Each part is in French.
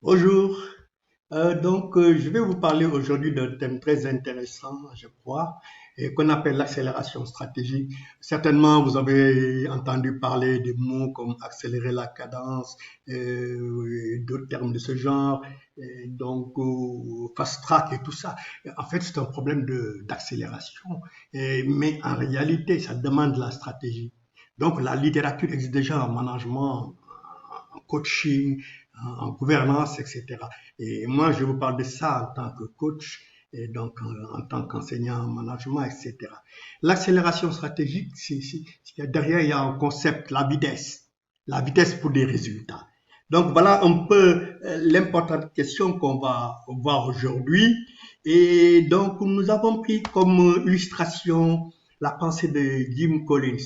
Bonjour. Je vais vous parler aujourd'hui d'un thème très intéressant, je crois, et qu'on appelle l'accélération stratégique. Certainement, vous avez entendu parler des mots comme accélérer la cadence, et d'autres termes de ce genre, fast track et tout ça. En fait, c'est un problème d'accélération, mais en réalité, ça demande de la stratégie. Donc, la littérature existe déjà en management, en coaching, en gouvernance, etc. Et moi, je vous parle de ça en tant que coach et donc en tant qu'enseignant en management, etc. L'accélération stratégique, derrière, il y a un concept, la vitesse pour des résultats. Donc voilà un peu l'importante question qu'on va voir aujourd'hui. Et donc nous avons pris comme illustration la pensée de Jim Collins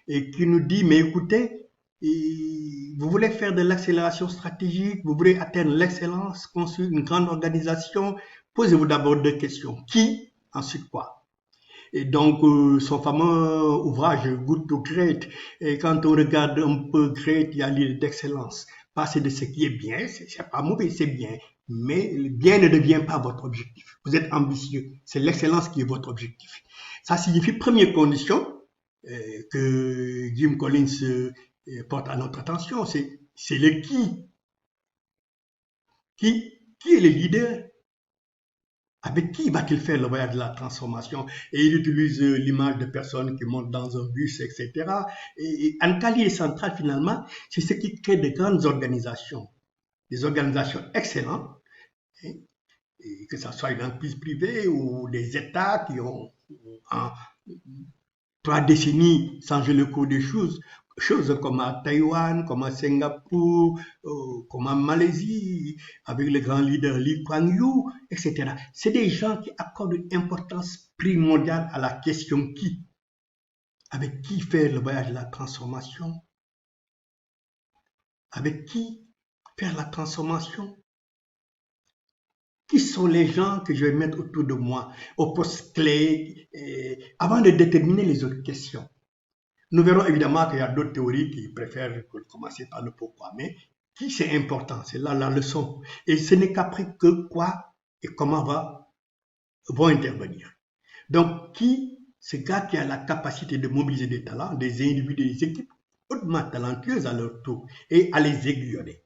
et qui nous dit, mais écoutez, et vous voulez faire de l'accélération stratégique, vous voulez atteindre l'excellence, construire une grande organisation, posez-vous d'abord deux questions. Qui? Ensuite quoi? Et donc, son fameux ouvrage Good to Great, et quand on regarde un peu Great, il y a l'idée d'excellence. Passer de ce qui est bien, c'est pas mauvais, c'est bien. Mais le bien ne devient pas votre objectif. Vous êtes ambitieux. C'est l'excellence qui est votre objectif. Ça signifie, première condition, que Jim Collins porte à notre attention, c'est le qui. Qui est le leader? Avec qui va-t-il faire le voyage de la transformation? Et il utilise l'image de personnes qui montent dans un bus, etc. Et un palier central, finalement, c'est ce qui crée de grandes organisations, des organisations excellentes, hein, et que ce soit une entreprise privée ou des États qui ont en 3 décennies changé le cours des choses comme à Taïwan, comme à Singapour, comme en Malaisie, avec le grand leader Lee Kuan Yew, etc. C'est des gens qui accordent une importance primordiale à la question qui. Avec qui faire le voyage de la transformation? Avec qui faire la transformation? Qui sont les gens que je vais mettre autour de moi, au poste clé, avant de déterminer les autres questions? Nous verrons évidemment qu'il y a d'autres théories qui préfèrent commencer par le pourquoi, mais qui c'est important, c'est là la leçon. Et ce n'est qu'après que quoi et comment vont intervenir. Donc, qui, ce gars qui a la capacité de mobiliser des talents, des individus, des équipes hautement talentueuses à leur tour et à les aiguillonner.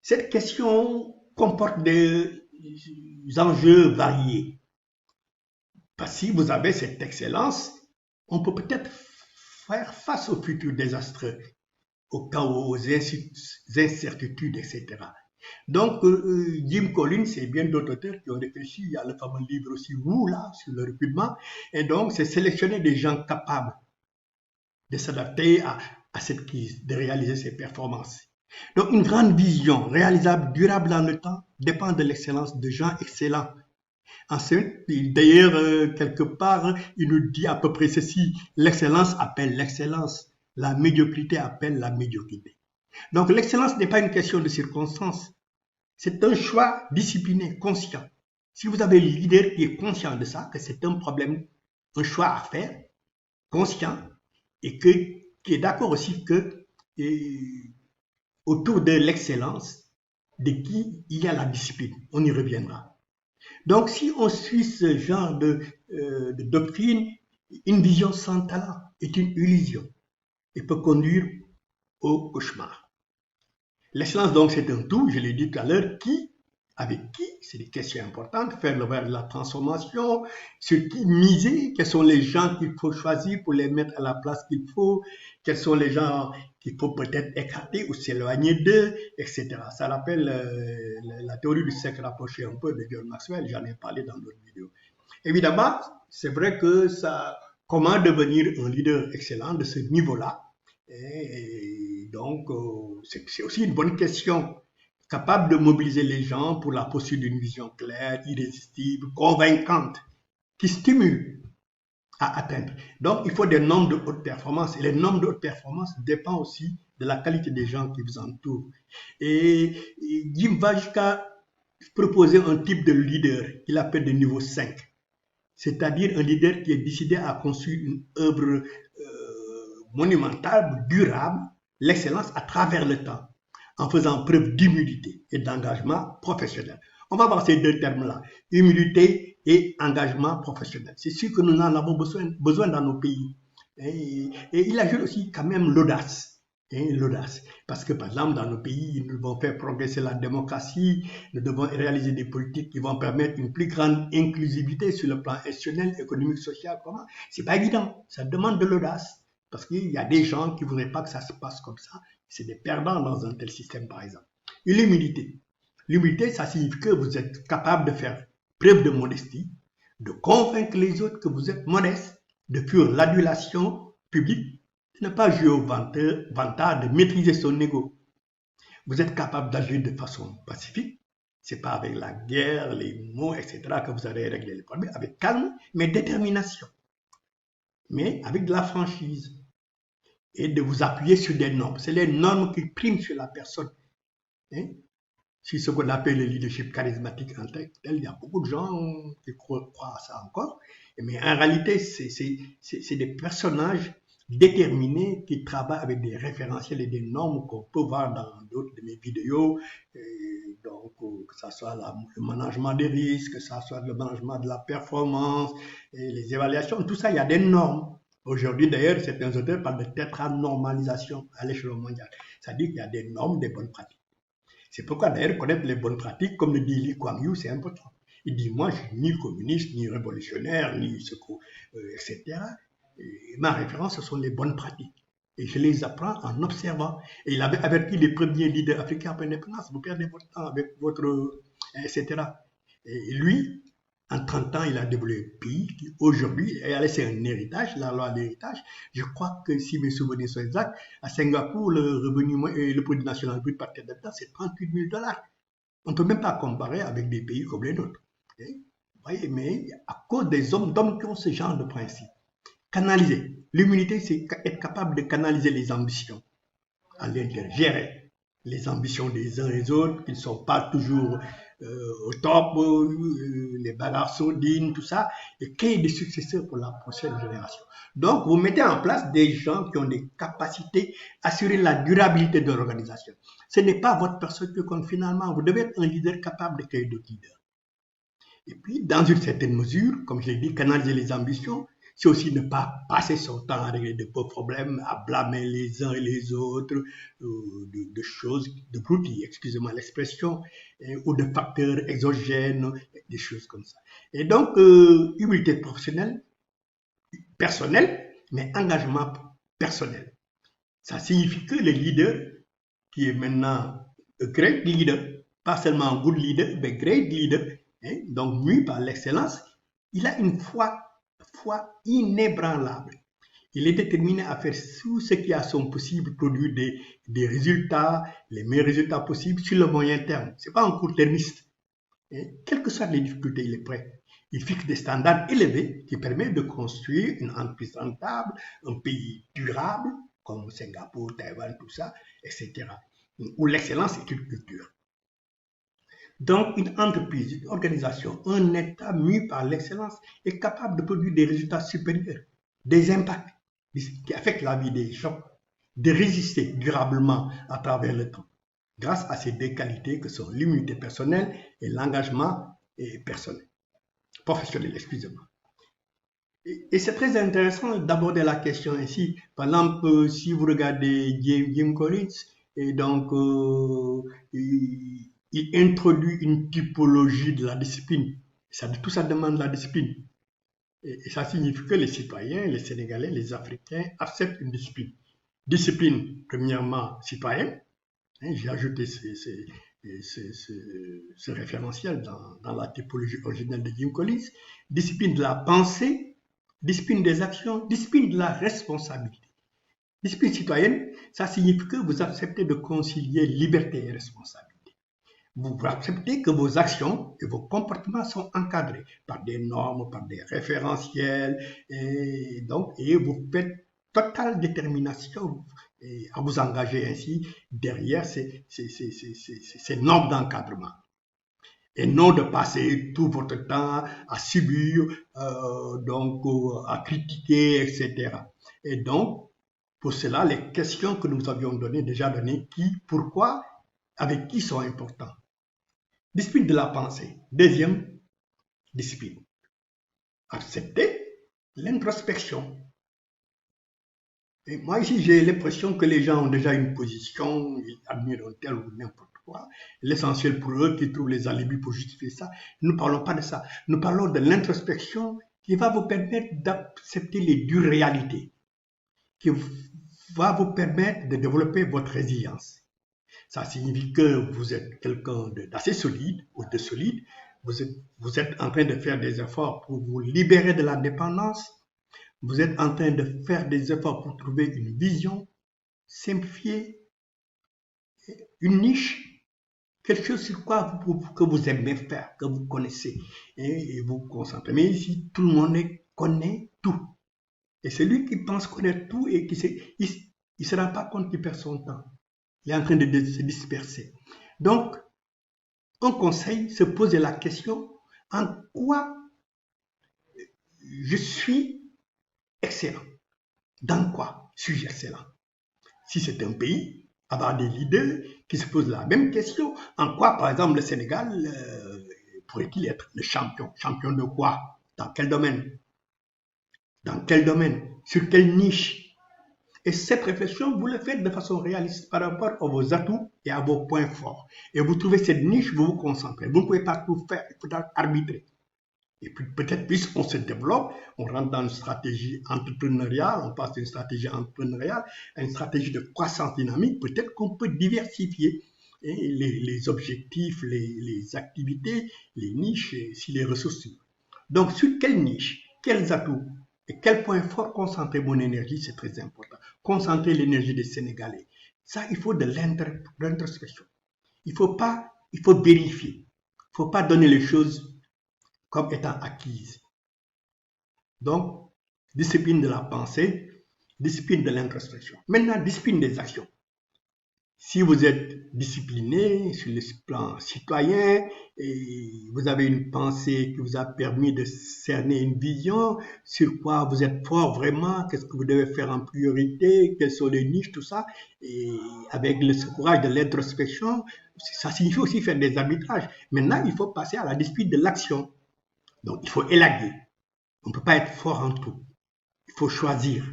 Cette question comporte des enjeux variés. Parce que si vous avez cette excellence, on peut peut-être faire face aux futurs désastres, aux chaos, aux incertitudes, etc. Donc, Jim Collins et bien d'autres auteurs qui ont réfléchi, il y a le fameux livre aussi, Vous, là, sur le recrutement, et donc c'est sélectionner des gens capables de s'adapter à cette crise, de réaliser ces performances. Donc, une grande vision réalisable, durable dans le temps, dépend de l'excellence de gens excellents. Ensuite, d'ailleurs, quelque part, il nous dit à peu près ceci, l'excellence appelle l'excellence, la médiocrité appelle la médiocrité. Donc l'excellence n'est pas une question de circonstance, c'est un choix discipliné, conscient. Si vous avez le leader qui est conscient de ça, que c'est un problème, un choix à faire, conscient, et qui est d'accord aussi que autour de l'excellence, de qui il y a la discipline, on y reviendra. Donc, si on suit ce genre de doctrine, une vision sans talent est une illusion et peut conduire au cauchemar. L'excellence, donc, c'est un tout, je l'ai dit tout à l'heure, qui, avec qui, c'est des questions importantes, faire le vers de la transformation, sur qui miser, quels sont les gens qu'il faut choisir pour les mettre à la place qu'il faut, quels sont les gens qu'il faut peut-être écarter ou s'éloigner d'eux, etc. Ça rappelle la théorie du cercle rapproché un peu de John Maxwell, j'en ai parlé dans d'autres vidéos. Évidemment, c'est vrai que ça, comment devenir un leader excellent de ce niveau-là? Et donc, c'est aussi une bonne question. Capable de mobiliser les gens pour la poursuite d'une vision claire, irrésistible, convaincante, qui stimule à atteindre. Donc, il faut des nombres de haute performance. Et les nombres de haute performance dépendent aussi de la qualité des gens qui vous entourent. Et Jim va jusqu'à proposer un type de leader qu'il appelle de niveau 5. C'est-à-dire un leader qui est décidé à construire une œuvre monumentale, durable, l'excellence à travers le temps, en faisant preuve d'humilité et d'engagement professionnel. On va voir ces deux termes-là, humilité et engagement professionnel. C'est sûr que nous en avons besoin dans nos pays. Et il ajoute aussi quand même l'audace. L'audace. Parce que par exemple, dans nos pays, nous devons faire progresser la démocratie, nous devons réaliser des politiques qui vont permettre une plus grande inclusivité sur le plan institutionnel, économique, social. Comment? C'est pas évident. Ça demande de l'audace. Parce qu'il y a des gens qui ne voudraient pas que ça se passe comme ça. C'est des perdants dans un tel système, par exemple. Et l'humilité. L'humilité, ça signifie que vous êtes capable de faire preuve de modestie, de convaincre les autres que vous êtes modeste, de fuir l'adulation publique, de ne pas jouer au vantard, de maîtriser son ego. Vous êtes capable d'agir de façon pacifique. C'est pas avec la guerre, les mots, etc. que vous allez régler les problèmes, avec calme, mais détermination. Mais avec de la franchise. Et de vous appuyer sur des normes. C'est les normes qui priment sur la personne. C'est ce qu'on appelle le leadership charismatique en tel. Il y a beaucoup de gens qui croient à ça encore. Mais en réalité, c'est des personnages déterminés qui travaillent avec des référentiels et des normes qu'on peut voir dans d'autres de mes vidéos. Donc, que ce soit le management des risques, que ce soit le management de la performance, et les évaluations, tout ça, il y a des normes. Aujourd'hui, d'ailleurs, certains auteurs parlent de tétranormalisation à l'échelle mondiale. C'est-à-dire qu'il y a des normes, des bonnes pratiques. C'est pourquoi, d'ailleurs, connaître les bonnes pratiques, comme le dit Lee Kuan Yew, c'est important. Il dit, moi, je ne suis ni communiste, ni révolutionnaire, ni etc. Et ma référence, ce sont les bonnes pratiques. Et je les apprends en observant. Et il avait averti les premiers leaders africains après l'indépendance, vous perdez votre temps avec votre... etc. Et lui, en 30 ans, il a développé un pays qui, aujourd'hui, a laissé un héritage, la loi de l'héritage. Je crois que, si mes souvenirs sont exacts, à Singapour, le produit national brut par tête d'habitant, c'est 38 000 $. On ne peut même pas comparer avec des pays comme les nôtres. Vous voyez, mais à cause des hommes qui ont ce genre de principe. Canaliser. L'humilité, c'est être capable de canaliser les ambitions à l'intérieur, gérer les ambitions des uns et des autres, qui ne sont pas toujours au top, les bagarres sourdines, tout ça, et créer des successeurs pour la prochaine génération. Donc, vous mettez en place des gens qui ont des capacités à assurer la durabilité de l'organisation. Ce n'est pas votre personne qui compte finalement, vous devez être un leader capable de créer d'autres leaders. Et puis, dans une certaine mesure, comme je l'ai dit, canaliser les ambitions, c'est aussi ne pas passer son temps à régler de beaux problèmes, à blâmer les uns et les autres de choses, de broutilles, excusez-moi l'expression, ou de facteurs exogènes, des choses comme ça. Et donc, humilité professionnelle, personnelle, mais engagement personnel. Ça signifie que le leader, qui est maintenant a great leader, pas seulement un good leader, mais great leader, donc mû par l'excellence, il a une foi inébranlable. Il est déterminé à faire tout ce qui est à son possible, produire des résultats, les meilleurs résultats possibles sur le moyen terme. Ce n'est pas un court-termiste. Quelles que soient les difficultés, il est prêt. Il fixe des standards élevés qui permettent de construire une entreprise rentable, un pays durable, comme Singapour, Taïwan, tout ça, etc. Où l'excellence est une culture. Donc, une entreprise, une organisation, un État mû par l'excellence est capable de produire des résultats supérieurs, des impacts qui affectent la vie des gens, de résister durablement à travers le temps, grâce à ces deux qualités que sont l'humilité personnelle et l'engagement professionnel, excusez-moi. Et c'est très intéressant d'aborder la question ainsi. Par exemple, si vous regardez Jim Collins, et donc il introduit une typologie de la discipline. Tout ça demande la discipline. Et ça signifie que les citoyens, les Sénégalais, les Africains acceptent une discipline. Discipline, premièrement, citoyenne. J'ai ajouté ce référentiel dans la typologie originelle de Jim Collins. Discipline de la pensée, discipline des actions, discipline de la responsabilité. Discipline citoyenne, ça signifie que vous acceptez de concilier liberté et responsabilité. Vous acceptez que vos actions et vos comportements sont encadrés par des normes, par des référentiels, et vous faites totale détermination à vous engager ainsi derrière ces normes d'encadrement. Et non de passer tout votre temps à subir, à critiquer, etc. Et donc, pour cela, les questions que nous avions déjà données, qui, pourquoi avec qui sont importants. Discipline de la pensée. Deuxième discipline. Accepter l'introspection. Et moi ici, j'ai l'impression que les gens ont déjà une position, ils admirent un tel ou n'importe quoi. L'essentiel pour eux, qu'ils trouvent les alibis pour justifier ça. Nous ne parlons pas de ça. Nous parlons de l'introspection qui va vous permettre d'accepter les dures réalités, qui va vous permettre de développer votre résilience. Ça signifie que vous êtes quelqu'un d'assez solide ou de solide. Vous êtes en train de faire des efforts pour vous libérer de la dépendance. Vous êtes en train de faire des efforts pour trouver une vision simplifiée, une niche, quelque chose sur quoi que vous aimez faire, que vous connaissez et vous concentrez. Mais ici, tout le monde connaît tout. Et celui qui pense connaître tout et il ne se rend pas compte qu'il perd son temps. Il est en train de se disperser. Donc, un conseil, se poser la question, en quoi je suis excellent? Dans quoi suis-je excellent? Si c'est un pays, avoir des leaders qui se posent la même question, en quoi, par exemple, le Sénégal pourrait-il être le champion? Champion de quoi? Dans quel domaine? Dans quel domaine? Sur quelle niche? Et cette réflexion, vous le faites de façon réaliste par rapport à vos atouts et à vos points forts. Et vous trouvez cette niche, vous vous concentrez. Vous ne pouvez pas tout faire, il faudra arbitrer. Et puis peut-être plus on se développe, on rentre dans une stratégie entrepreneuriale, on passe d'une stratégie entrepreneuriale à une stratégie de croissance dynamique, peut-être qu'on peut diversifier les objectifs, les activités, les niches, si les ressources. Donc sur quelle niche, quels atouts et quel point fort concentrer mon énergie, c'est très important. Concentrer l'énergie des Sénégalais. Ça, il faut de l'introspection. Il faut vérifier. Il ne faut pas donner les choses comme étant acquises. Donc, discipline de la pensée, discipline de l'introspection. Maintenant, discipline des actions. Si vous êtes discipliné sur le plan citoyen et vous avez une pensée qui vous a permis de cerner une vision, sur quoi vous êtes fort vraiment, qu'est-ce que vous devez faire en priorité, quelles sont les niches, tout ça, et avec le courage de l'introspection, ça signifie aussi faire des arbitrages. Maintenant, il faut passer à la discipline de l'action. Donc, il faut élaguer. On ne peut pas être fort en tout. Il faut choisir.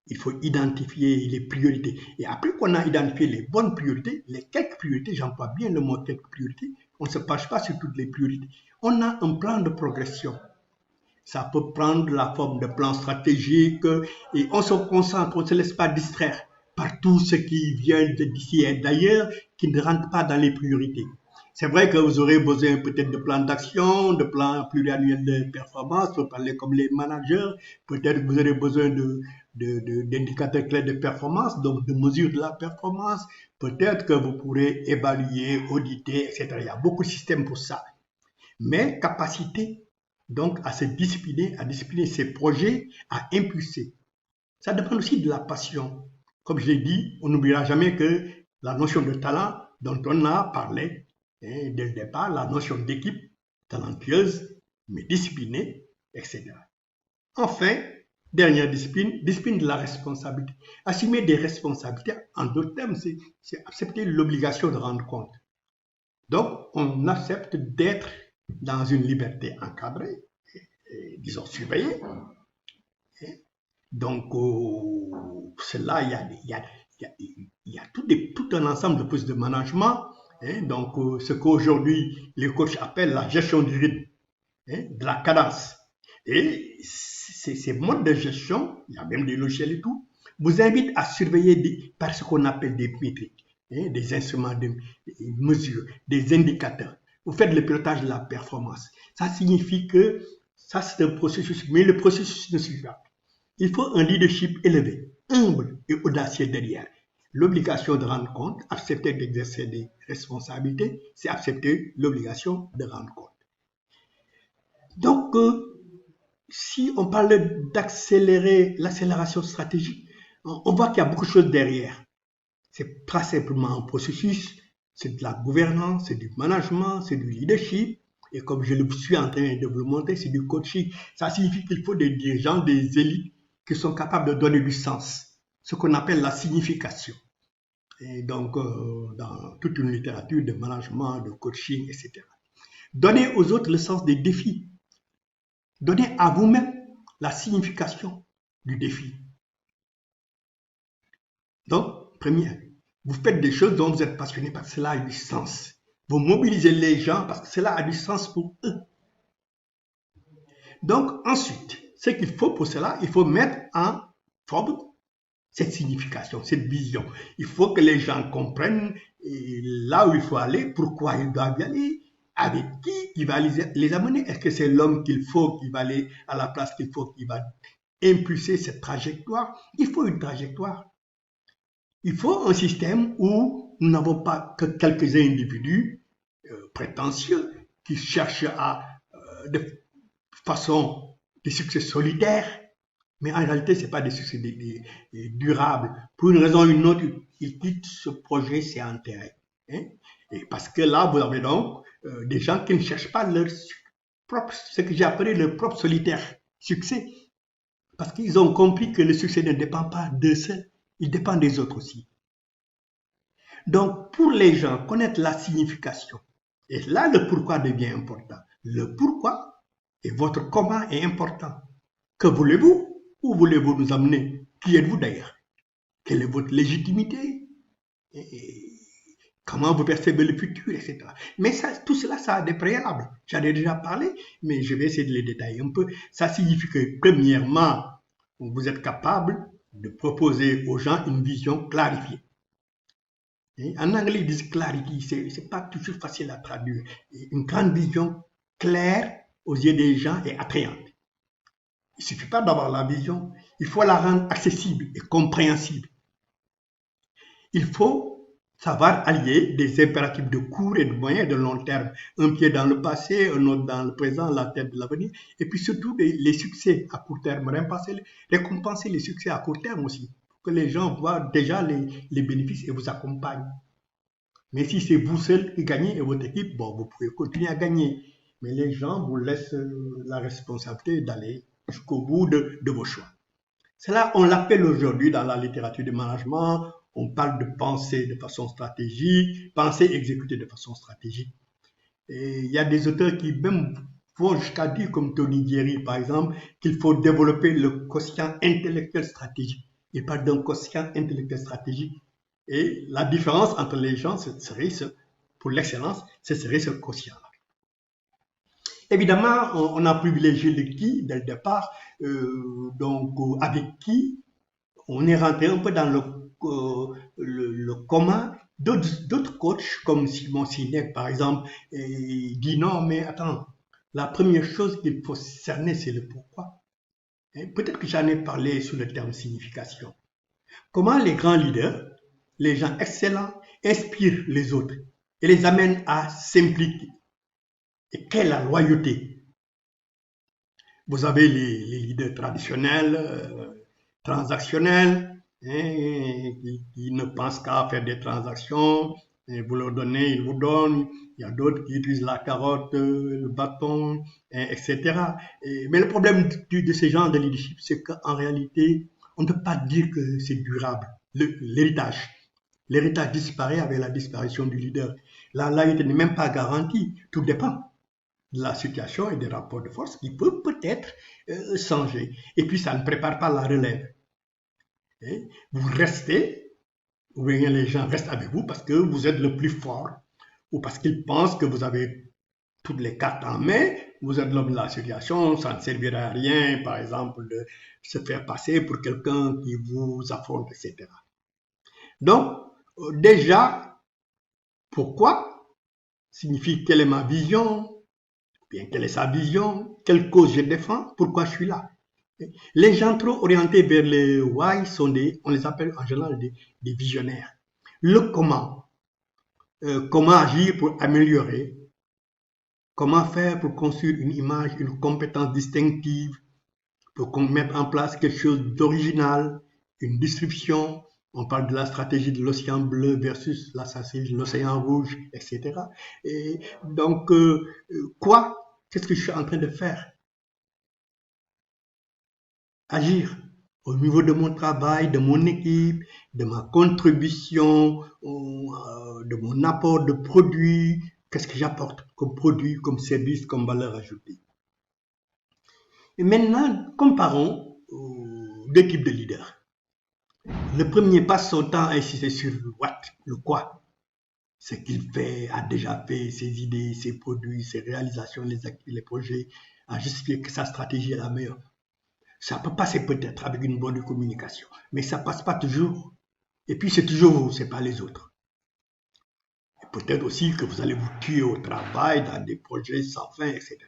Il faut identifier les priorités. Et après qu'on a identifié les bonnes priorités, les quelques priorités, j'emploie bien le mot quelques priorités, on ne se penche pas sur toutes les priorités. On a un plan de progression. Ça peut prendre la forme de plan stratégique et on se concentre, on ne se laisse pas distraire par tout ce qui vient d'ici et d'ailleurs qui ne rentre pas dans les priorités. C'est vrai que vous aurez besoin peut-être de plans d'action, de plans pluriannuels de performance, pour parler comme les managers. Peut-être que vous aurez besoin d'indicateurs clés de performance, donc de mesures de la performance. Peut-être que vous pourrez évaluer, auditer, etc. Il y a beaucoup de systèmes pour ça. Mais capacité, donc, à se discipliner, à discipliner ses projets, à impulser. Ça dépend aussi de la passion. Comme je l'ai dit, on n'oubliera jamais que la notion de talent dont on a parlé dès le départ, la notion d'équipe talentueuse, mais disciplinée, etc. Enfin, dernière discipline, discipline de la responsabilité. Assumer des responsabilités, en d'autres termes, c'est accepter l'obligation de rendre compte. Donc, on accepte d'être dans une liberté encadrée, disons surveillée. Donc, cela, il y a tout un ensemble de postes de management. Donc, ce qu'aujourd'hui les coachs appellent la gestion du rythme, de la cadence. Et ces modes de gestion, il y a même des logiciels et tout, vous invitent à surveiller par ce qu'on appelle des métriques, des instruments de mesure, des indicateurs. Vous faites le pilotage de la performance. Ça signifie que ça, c'est un processus, mais le processus ne suffit pas. Il faut un leadership élevé, humble et audacieux derrière. L'obligation de rendre compte, accepter d'exercer des responsabilités, c'est accepter l'obligation de rendre compte. Donc, si on parle d'accélérer l'accélération stratégique, on voit qu'il y a beaucoup de choses derrière. C'est pas simplement un processus, c'est de la gouvernance, c'est du management, c'est du leadership. Et comme je le suis en train de vous le montrer, c'est du coaching. Ça signifie qu'il faut des dirigeants, des élites qui sont capables de donner du sens, ce qu'on appelle la signification. et donc dans toute une littérature de management, de coaching, etc. Donnez aux autres le sens des défis. Donnez à vous-même la signification du défi. Donc, première, vous faites des choses dont vous êtes passionné parce que cela a du sens. Vous mobilisez les gens parce que cela a du sens pour eux. Donc, ensuite, ce qu'il faut pour cela, il faut mettre en forme cette signification, cette vision. Il faut que les gens comprennent là où il faut aller, pourquoi ils doivent y aller, avec qui il va les amener. Est-ce que c'est l'homme qu'il faut qui va aller à la place qu'il faut qui va impulser cette trajectoire? Il faut une trajectoire. Il faut un système où nous n'avons pas que quelques individus prétentieux qui cherchent de façon des succès solitaires, mais en réalité, ce n'est pas des succès durables. Pour une raison ou une autre, ils quittent ce projet, c'est enterré. Hein? Et parce que là, vous avez donc des gens qui ne cherchent pas leur propre, ce que j'ai appelé leur propre solitaire succès. Parce qu'ils ont compris que le succès ne dépend pas d'eux seuls, il dépend des autres aussi. Donc, pour les gens, connaître la signification, et là, le pourquoi devient important. Le pourquoi et votre comment est important. Que voulez-vous? Où voulez-vous nous amener? Qui êtes-vous d'ailleurs? Quelle est votre légitimité? Et comment vous percevez le futur, etc. Mais ça, tout cela, ça a des préalables. J'en ai déjà parlé, mais je vais essayer de les détailler un peu. Ça signifie que, premièrement, vous êtes capable de proposer aux gens une vision clarifiée. Et en anglais, ils disent clarity, c'est pas toujours facile à traduire. Une grande vision claire aux yeux des gens et attrayante. Il ne suffit pas d'avoir la vision, il faut la rendre accessible et compréhensible. Il faut savoir allier des impératifs de court et de moyen et de long terme. Un pied dans le passé, un autre dans le présent, la tête de l'avenir. Et puis surtout les succès à court terme. Récompenser les succès à court terme aussi. Pour que les gens voient déjà les bénéfices et vous accompagnent. Mais si c'est vous seul qui gagnez et votre équipe, bon, vous pouvez continuer à gagner. Mais les gens vous laissent la responsabilité d'aller jusqu'au bout de vos choix. Cela, on l'appelle aujourd'hui dans la littérature du management, on parle de penser de façon stratégique, penser exécuter de façon stratégique. Et il y a des auteurs qui même vont jusqu'à dire, comme Tony Jerry par exemple, qu'il faut développer le quotient intellectuel stratégique. Il parle d'un quotient intellectuel stratégique. Et la différence entre les gens, pour l'excellence, ce serait ce quotient-là. Évidemment, on a privilégié le qui dès le départ, donc avec qui on est rentré un peu dans le commun. D'autres coachs, comme Simon Sinek par exemple, dit non, mais attends, la première chose qu'il faut cerner, c'est le pourquoi. Peut-être que j'en ai parlé sous le terme signification. Comment les grands leaders, les gens excellents, inspirent les autres et les amènent à s'impliquer. Et quelle est la loyauté? Vous avez les leaders traditionnels, transactionnels, qui ne pensent qu'à faire des transactions, et vous leur donnez, ils vous donnent. Il y a d'autres qui utilisent la carotte, le bâton, etc. Mais le problème de ce genre de leadership, c'est qu'en réalité, on ne peut pas dire que c'est durable. L'héritage disparaît avec la disparition du leader. La loyauté n'est même pas garantie. Tout dépend de la situation et des rapports de force qui peuvent peut-être changer. Et puis, ça ne prépare pas la relève. Vous restez, ou bien les gens restent avec vous parce que vous êtes le plus fort, ou parce qu'ils pensent que vous avez toutes les cartes en main, vous êtes l'homme de la situation, ça ne servira à rien, par exemple, de se faire passer pour quelqu'un qui vous affronte, etc. Donc, déjà, pourquoi signifie quelle est ma vision, bien quelle est sa vision, quelle cause je défends, pourquoi je suis là. Les gens trop orientés vers le why on les appelle en général des visionnaires. Le comment, comment agir pour améliorer, comment faire pour construire une image, une compétence distinctive, pour mettre en place quelque chose d'original, une description. On parle de la stratégie de l'océan bleu versus la stratégie de l'océan rouge, etc. Et donc, quoi? Qu'est-ce que je suis en train de faire? Agir au niveau de mon travail, de mon équipe, de ma contribution, de mon apport de produit, qu'est-ce que j'apporte comme produit, comme service, comme valeur ajoutée. Et maintenant, comparons deux types de leaders. Le premier passe son temps à insister sur le what, le quoi, ce qu'il fait, a déjà fait, ses idées, ses produits, ses réalisations, les activités, les projets, à justifier que sa stratégie est la meilleure. Ça peut passer peut-être avec une bonne communication, mais ça passe pas toujours. Et puis c'est toujours vous, c'est pas les autres. Et peut-être aussi que vous allez vous tuer au travail, dans des projets sans fin, etc.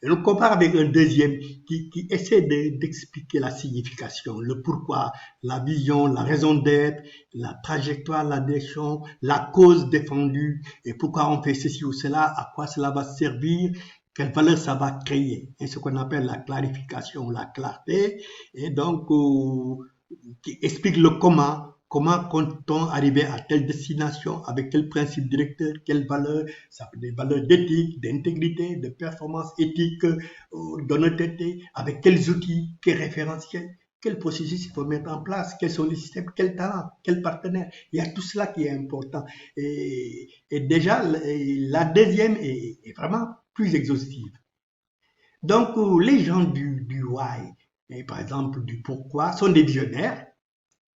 Et on compare avec un deuxième qui essaie d'expliquer la signification, le pourquoi, la vision, la raison d'être, la trajectoire, la direction, la cause défendue, et pourquoi on fait ceci ou cela, à quoi cela va servir, quelle valeur ça va créer. Et ce qu'on appelle la clarification, la clarté, et donc qui explique le comment compte-t-on arriver à telle destination, avec quel principe directeur, quelles valeurs, ça peut des valeurs d'éthique, d'intégrité, de performance éthique, d'honnêteté, avec quels outils, quels référentiels, quel processus il faut mettre en place, quels sont les systèmes, quel talent, quel partenaire. Il y a tout cela qui est important. Et déjà, la deuxième est vraiment plus exhaustive. Donc, les gens du why, et par exemple du pourquoi, sont des visionnaires,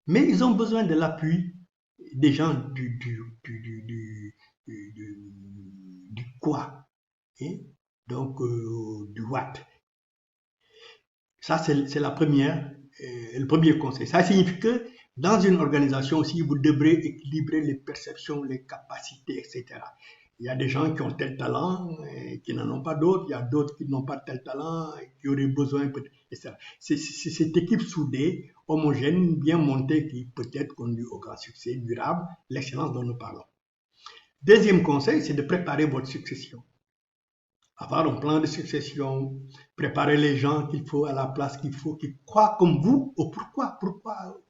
mais ils ont besoin de l'appui des gens du quoi, hein? Donc du what. Ça, c'est la première, le premier conseil. Ça signifie que dans une organisation aussi, vous devrez équilibrer les perceptions, les capacités, etc. Il y a des gens qui ont tel talent et qui n'en ont pas d'autres. Il y a d'autres qui n'ont pas tel talent et qui auraient besoin, etc. C'est cette équipe soudée, homogène, bien montée qui peut-être conduit au grand succès durable, l'excellence dont nous parlons. Deuxième conseil, c'est de préparer votre succession. Avoir un plan de succession, préparer les gens qu'il faut à la place qu'il faut, qui croient comme vous au pourquoi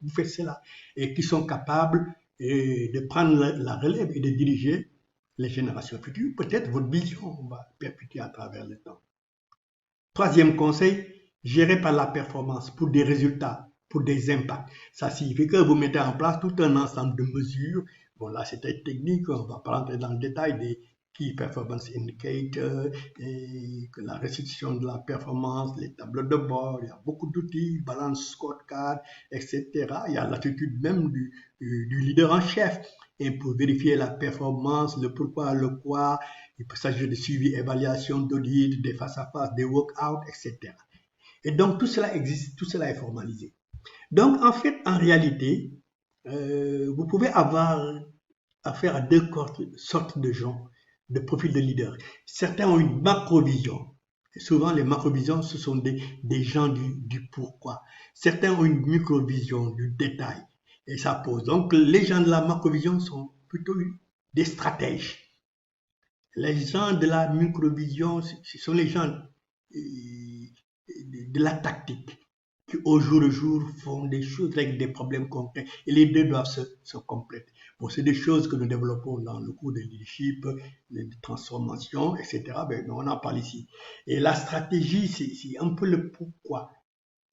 vous faites cela, et qui sont capables de prendre la relève et de diriger les générations futures. Peut-être votre vision va perpétuer à travers le temps. Troisième conseil, gérer par la performance pour des résultats, pour des impacts. Ça signifie que vous mettez en place tout un ensemble de mesures. Bon, là, c'était technique, on ne va pas rentrer dans le détail des Key Performance Indicators, et que la restitution de la performance, les tableaux de bord, il y a beaucoup d'outils, balance scorecard, etc. Il y a l'attitude même du leader en chef. Et pour vérifier la performance, le pourquoi, le quoi, il peut s'agir de suivi, évaluation, d'audit, des face-à-face, des workouts, etc. Et donc tout cela existe, tout cela est formalisé. Donc en fait, en réalité, vous pouvez avoir affaire à deux sortes de gens, de profils de leaders. Certains ont une macrovision. Et souvent, les macrovisions, ce sont des gens du pourquoi. Certains ont une microvision du détail. Et ça pose. Donc, les gens de la macrovision sont plutôt des stratèges. Les gens de la microvision, ce sont les gens de la tactique qui au jour le jour font des choses avec des problèmes concrets et les deux doivent se compléter. Bon, c'est des choses que nous développons dans le cours de leadership, de transformation, etc. Ben, on en parle ici. Et la stratégie, c'est un peu le pourquoi.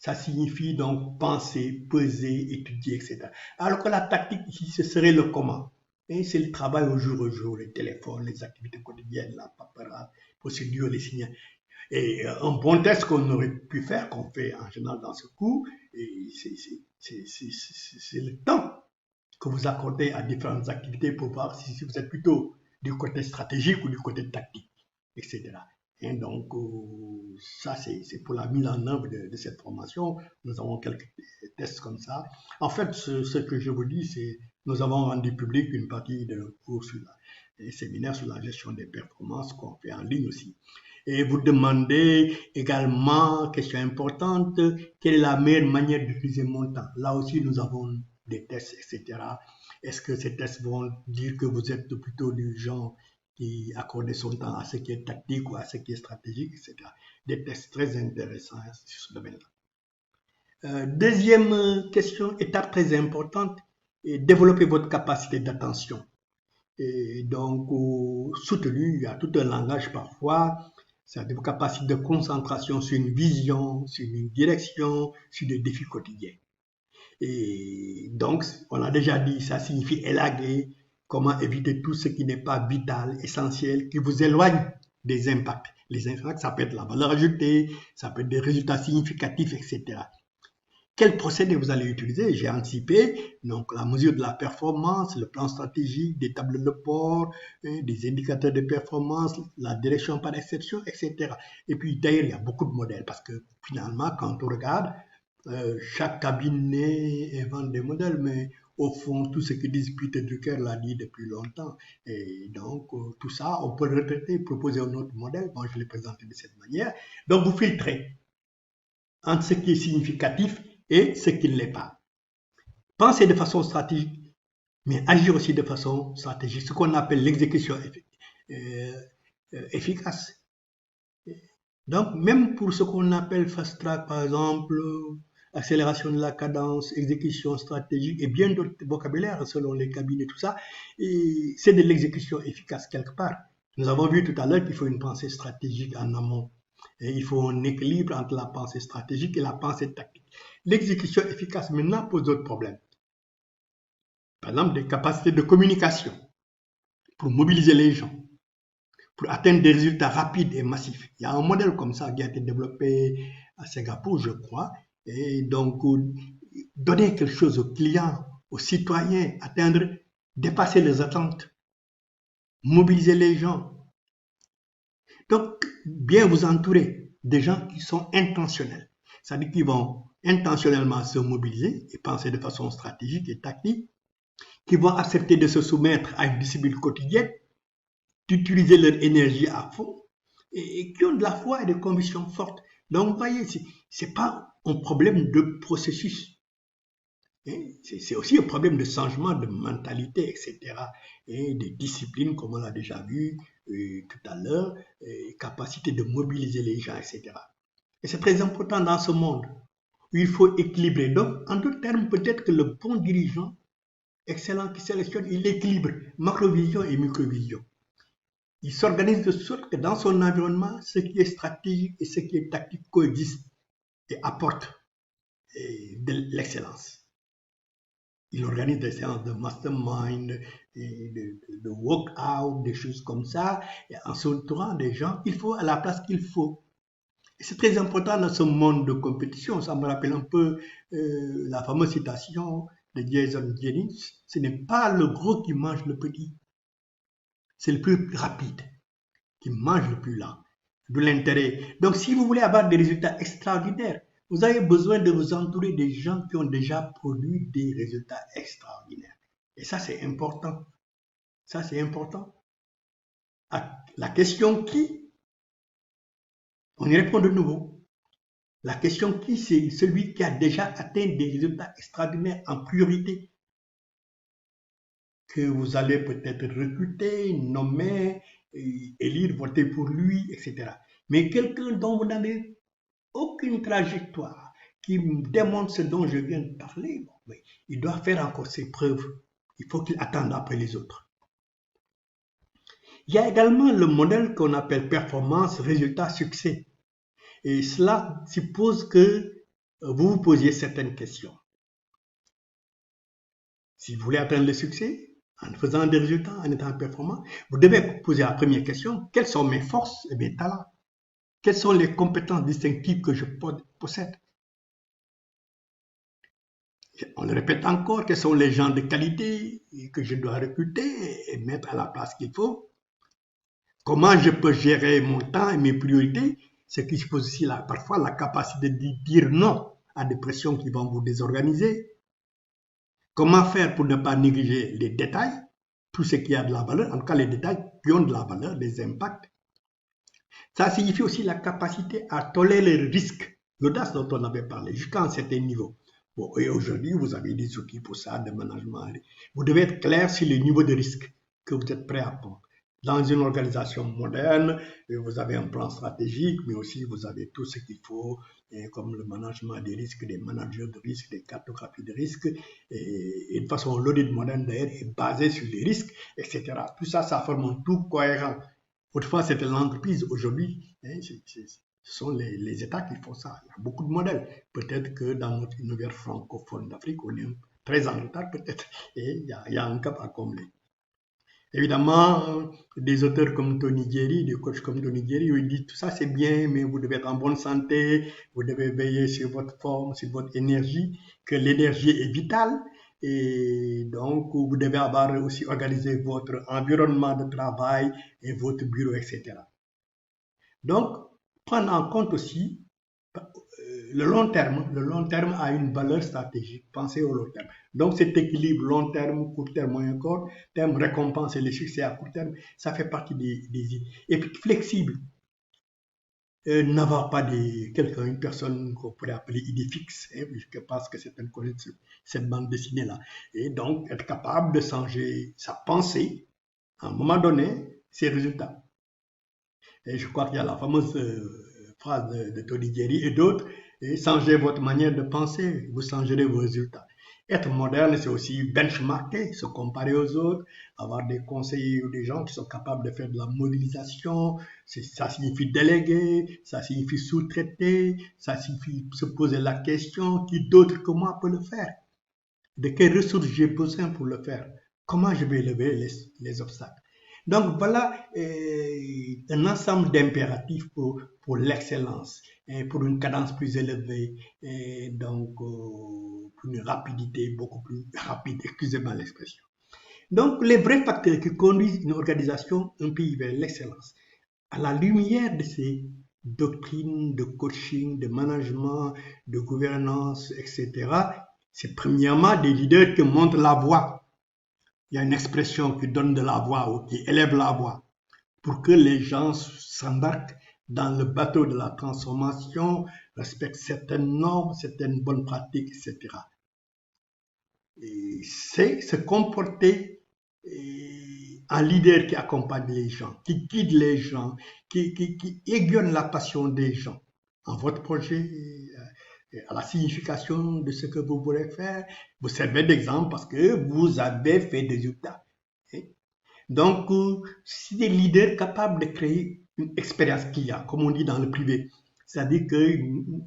Ça signifie donc penser, peser, étudier, etc. Alors que la tactique ici, ce serait le comment. Et c'est le travail au jour, les téléphones, les activités quotidiennes, la paperasse, procédures, les signes. Et un bon test qu'on aurait pu faire, qu'on fait en général dans ce cours, c'est le temps que vous accordez à différentes activités pour voir si vous êtes plutôt du côté stratégique ou du côté tactique, etc. Et donc, ça, c'est pour la mise en œuvre de cette formation. Nous avons quelques tests comme ça. En fait, ce que je vous dis, c'est nous avons rendu public une partie de nos cours sur les séminaires sur la gestion des performances qu'on fait en ligne aussi. Et vous demandez également, question importante, quelle est la meilleure manière d'utiliser mon temps. Là aussi, nous avons des tests, etc. Est-ce que ces tests vont dire que vous êtes plutôt du genre qui accorde son temps à ce qui est tactique ou à ce qui est stratégique, etc. Des tests très intéressants sur ce domaine-là. Deuxième question, étape très importante, développer votre capacité d'attention. Et donc, soutenu, il y a tout un langage parfois, c'est-à-dire vos capacités de concentration sur une vision, sur une direction, sur des défis quotidiens. Et donc, on a déjà dit, ça signifie élaguer, comment éviter tout ce qui n'est pas vital, essentiel, qui vous éloigne des impacts. Les impacts, ça peut être la valeur ajoutée, ça peut être des résultats significatifs, etc. Quel procédé vous allez utiliser? J'ai anticipé, donc la mesure de la performance, le plan stratégique, des tableaux de bord, des indicateurs de performance, la direction par exception, etc. Et puis d'ailleurs, il y a beaucoup de modèles parce que finalement, quand on regarde, chaque cabinet invente des modèles, mais au fond, tout ce que dit Peter Drucker l'a dit depuis longtemps. Et donc, tout ça, on peut le retraiter, proposer un autre modèle. Bon, je l'ai présenté de cette manière. Donc, vous filtrez entre ce qui est significatif et ce qui ne l'est pas. Pensez de façon stratégique, mais agir aussi de façon stratégique, ce qu'on appelle l'exécution efficace. Donc, même pour ce qu'on appelle fast track, par exemple, accélération de la cadence, exécution stratégique et bien d'autres vocabulaires selon les cabinets, tout ça, c'est de l'exécution efficace quelque part. Nous avons vu tout à l'heure qu'il faut une pensée stratégique en amont. Et il faut un équilibre entre la pensée stratégique et la pensée tactique. L'exécution efficace maintenant pose d'autres problèmes. Par exemple, des capacités de communication pour mobiliser les gens, pour atteindre des résultats rapides et massifs. Il y a un modèle comme ça qui a été développé à Singapour, je crois. Et donc, donner quelque chose aux clients, aux citoyens, atteindre, dépasser les attentes, mobiliser les gens. Donc, bien vous entourer des gens qui sont intentionnels. C'est-à-dire qu'ils vont intentionnellement se mobiliser et penser de façon stratégique et tactique, qui vont accepter de se soumettre à une discipline quotidienne, d'utiliser leur énergie à fond, et qui ont de la foi et des convictions fortes. Donc, vous voyez, c'est pas un problème de processus. C'est aussi un problème de changement de mentalité, etc. Et de discipline, comme on l'a déjà vu tout à l'heure, capacité de mobiliser les gens, etc. Et c'est très important dans ce monde où il faut équilibrer. Donc, en d'autres termes, peut-être que le bon dirigeant, excellent qui sélectionne, il équilibre macrovision et microvision. Il s'organise de sorte que dans son environnement, ce qui est stratégique et ce qui est tactique coexistent et apportent de l'excellence. Il organise des séances de mastermind, de workout, des choses comme ça, et en s'entourant des gens qu'il faut à la place qu'il faut. Et c'est très important dans ce monde de compétition. Ça me rappelle un peu la fameuse citation de Jason Jennings. Ce n'est pas le gros qui mange le petit, c'est le plus rapide qui mange le plus lent. De l'intérêt. Donc, si vous voulez avoir des résultats extraordinaires, vous avez besoin de vous entourer des gens qui ont déjà produit des résultats extraordinaires. Et ça, c'est important. Ça, c'est important. La question qui, on y répond de nouveau. La question qui, c'est celui qui a déjà atteint des résultats extraordinaires en priorité, que vous allez peut-être recruter, nommer, élire, voter pour lui, etc. Mais quelqu'un dont vous n'avez aucune trajectoire, qui démontre ce dont je viens de parler, bon, il doit faire encore ses preuves. Il faut qu'il attende après les autres. Il y a également le modèle qu'on appelle performance, résultat, succès. Et cela suppose que vous vous posiez certaines questions. Si vous voulez atteindre le succès, en faisant des résultats, en étant performant, vous devez vous poser la première question, quelles sont mes forces et mes talents? Quelles sont les compétences distinctives que je possède? On le répète encore, quels sont les gens de qualité que je dois recruter et mettre à la place qu'il faut? Comment je peux gérer mon temps et mes priorités? Ce qui suppose aussi parfois la capacité de dire non à des pressions qui vont vous désorganiser. Comment faire pour ne pas négliger les détails, tout ce qui a de la valeur, en tout cas les détails qui ont de la valeur, des impacts. Ça signifie aussi la capacité à tolérer le risque, l'audace dont on avait parlé, jusqu'à un certain niveau. Bon, et aujourd'hui, vous avez des outils pour ça, de management. Vous devez être clair sur les niveaux de risque que vous êtes prêt à prendre. Dans une organisation moderne, vous avez un plan stratégique, mais aussi vous avez tout ce qu'il faut, comme le management des risques, des managers de risques, des cartographies de risques, et de façon l'audit moderne d'ailleurs est basé sur les risques, etc. Tout ça, ça forme un tout cohérent. Autrefois, c'était l'entreprise. Aujourd'hui, Ce sont les États qui font ça. Il y a beaucoup de modèles. Peut-être que dans notre univers francophone d'Afrique, on est très en retard, peut-être, et il y a un cap à combler. Évidemment, des auteurs comme Tony Jerry, des coachs comme Tony Jerry, ils disent tout ça c'est bien, mais vous devez être en bonne santé, vous devez veiller sur votre forme, sur votre énergie, que l'énergie est vitale, et donc vous devez avoir aussi organisé votre environnement de travail et votre bureau, etc. Donc, prendre en compte aussi le long terme a une valeur stratégique. Pensez au long terme. Donc cet équilibre long terme, court terme, moyen court terme, récompense et le succès à court terme, ça fait partie des idées. Et puis flexible, n'avoir pas quelqu'un, une personne qu'on pourrait appeler idée fixe, hein, puisque parce que certaines connaissent cette bande dessinée-là. Et donc être capable de changer sa pensée à un moment donné, ses résultats. Et je crois qu'il y a la fameuse phrase de Tony Jerry et d'autres, et changez votre manière de penser, vous changerez vos résultats. Être moderne, c'est aussi benchmarker, se comparer aux autres, avoir des conseillers ou des gens qui sont capables de faire de la modélisation, ça signifie déléguer, ça signifie sous-traiter, ça signifie se poser la question, qui d'autre que moi peut le faire? De quelles ressources j'ai besoin pour le faire? Comment je vais lever les obstacles? Donc voilà un ensemble d'impératifs pour l'excellence, et pour une cadence plus élevée, et donc pour une rapidité beaucoup plus rapide, excusez-moi l'expression. Donc les vrais facteurs qui conduisent une organisation, un pays vers l'excellence, à la lumière de ces doctrines de coaching, de management, de gouvernance, etc., c'est premièrement des leaders qui montrent la voie. Il y a une expression qui donne de la voix ou qui élève la voix pour que les gens s'embarquent dans le bateau de la transformation, respectent certaines normes, certaines bonnes pratiques, etc. Et c'est se comporter en leader qui accompagne les gens, qui guide les gens, qui aiguillonne la passion des gens en votre projet, à la signification de ce que vous voulez faire. Vous servez d'exemple parce que vous avez fait des résultats. Donc, c'est des leaders capables de créer une expérience client, comme on dit dans le privé. C'est-à-dire qu'une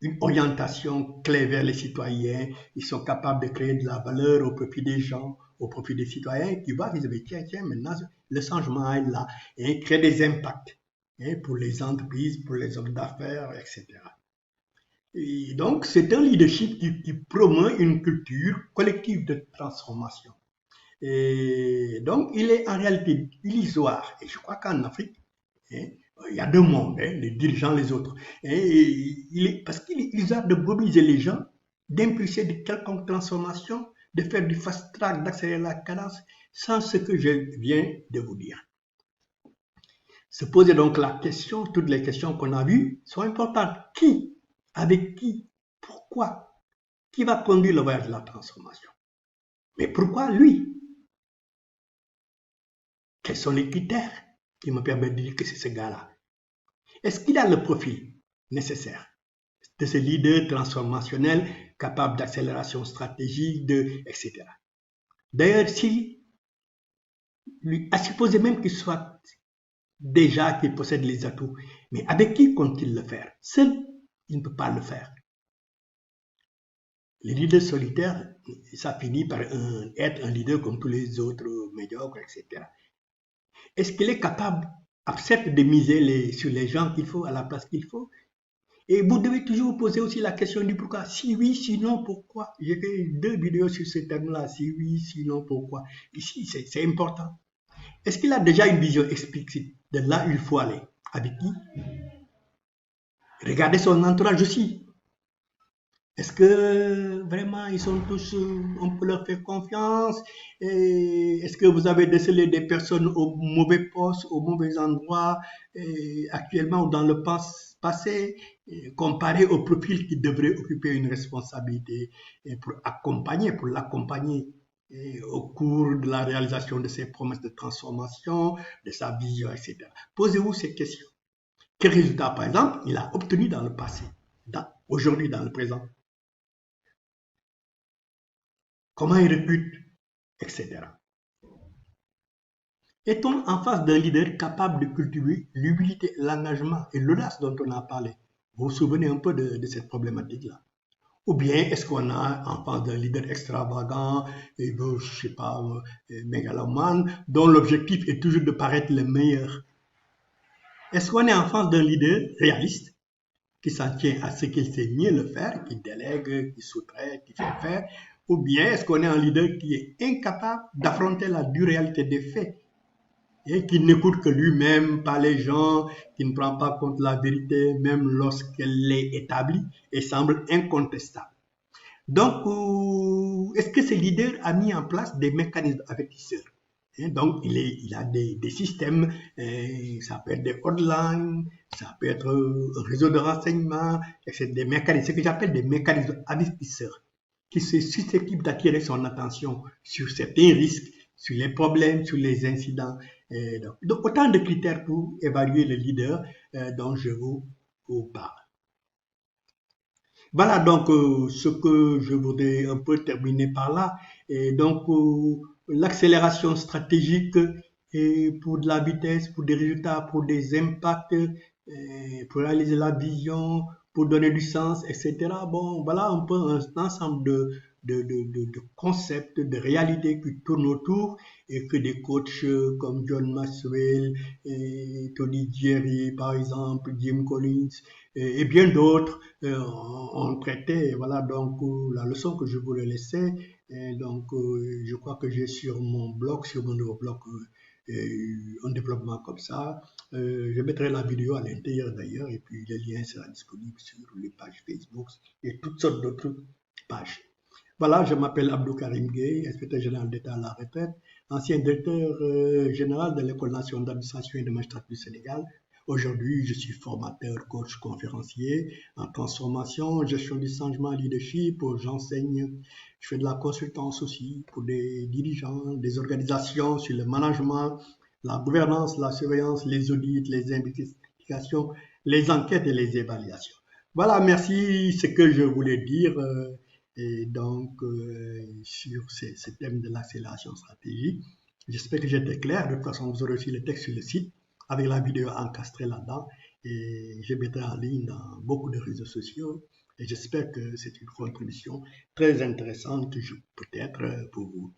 une orientation claire vers les citoyens, ils sont capables de créer de la valeur au profit des gens, au profit des citoyens, qui voient qu'ils disent, tiens, maintenant, le changement est là, et créer des impacts pour les entreprises, pour les hommes d'affaires, etc. Et donc, c'est un leadership qui promeut une culture collective de transformation. Et donc, il est en réalité illusoire. Et je crois qu'en Afrique, hein, il y a deux mondes, hein, les dirigeants, les autres. Et parce qu'il est illusoire de mobiliser les gens, d'impulser de quelconque transformation, de faire du fast track, d'accélérer la cadence, sans ce que je viens de vous dire. Se poser donc la question, toutes les questions qu'on a vues sont importantes. Qui? Avec qui? Pourquoi? Qui va conduire le voyage de la transformation? Mais pourquoi lui? Quels sont les critères qui me permettent de dire que c'est ce gars-là? Est-ce qu'il a le profil nécessaire de ce leader transformationnel capable d'accélération stratégique, etc. D'ailleurs, à supposer même qu'il soit déjà, qu'il possède les atouts, mais avec qui compte-t-il le faire? Seul, il ne peut pas le faire. Les leaders solitaires, ça finit par être un leader comme tous les autres médiocres, etc. Est-ce qu'il est capable, certes, de miser sur les gens qu'il faut, à la place qu'il faut? Et vous devez toujours poser aussi la question du pourquoi. Si oui, sinon pourquoi? J'ai fait 2 vidéos sur ce thème-là. Si oui, sinon pourquoi? Ici, c'est important. Est-ce qu'il a déjà une vision explicite de là où il faut aller? Avec qui? Regardez son entourage aussi. Est-ce que vraiment ils sont tous, on peut leur faire confiance? Est-ce que vous avez décelé des personnes au mauvais poste, au mauvais endroit, actuellement ou dans le passé, comparé au profil qui devrait occuper une responsabilité pour l'accompagner au cours de la réalisation de ses promesses de transformation, de sa vision, etc. Posez-vous ces questions. Quel résultat, par exemple, il a obtenu dans le passé, aujourd'hui, dans le présent? Comment il recrute, etc. Est-on en face d'un leader capable de cultiver l'humilité, l'engagement et l'audace dont on a parlé? Vous vous souvenez un peu de cette problématique-là? Ou bien est-ce qu'on a en face d'un leader extravagant, et, je sais pas, mégalomane, dont l'objectif est toujours de paraître le meilleur? Est-ce qu'on est en face d'un leader réaliste, qui s'en tient à ce qu'il sait mieux le faire, qui délègue, qui sous-traite, qui fait faire? Ou bien est-ce qu'on est un leader qui est incapable d'affronter la dure réalité des faits et qui n'écoute que lui-même, pas les gens, qui ne prend pas compte de la vérité, même lorsqu'elle est établie et semble incontestable? Donc, est-ce que ce leader a mis en place des mécanismes avertisseurs? Donc, il a des systèmes, ça peut être des hotlines, ça peut être un réseau de renseignement, etc. Des mécanismes, ce que j'appelle des mécanismes avertisseurs, qui sont susceptibles d'attirer son attention sur certains risques, sur les problèmes, sur les incidents. Donc, autant de critères pour évaluer le leader dont je vous parle. Voilà donc ce que je voudrais un peu terminer par là. Et donc, l'accélération stratégique et pour de la vitesse, pour des résultats, pour des impacts, pour réaliser la vision, pour donner du sens, etc. Bon, voilà un peu un ensemble de concepts, de réalités qui tournent autour et que des coachs comme John Maxwell, et Tony Jerry, par exemple, Jim Collins, et bien d'autres on traitait. Voilà donc la leçon que je voulais laisser. Et donc, je crois que j'ai sur mon blog, sur mon nouveau blog, un développement comme ça. Je mettrai la vidéo à l'intérieur d'ailleurs, et puis le lien sera disponible sur les pages Facebook et toutes sortes d'autres pages. Voilà, je m'appelle Abdou Karim Gueye, inspecteur général d'État à la retraite, ancien directeur général de l'École nationale d'administration et de magistrature du Sénégal. Aujourd'hui, je suis formateur, coach, conférencier en transformation, gestion du changement, leadership. J'enseigne, je fais de la consultance aussi pour des dirigeants, des organisations sur le management, la gouvernance, la surveillance, les audits, les investigations, les enquêtes et les évaluations. Voilà, merci, ce que je voulais dire. Et donc, sur ce thème de l'accélération stratégique, j'espère que j'étais clair. De toute façon, vous aurez aussi le texte sur le site avec la vidéo encastrée là-dedans. Et je mettrai en ligne dans beaucoup de réseaux sociaux. Et j'espère que c'est une contribution très intéressante peut-être pour vous.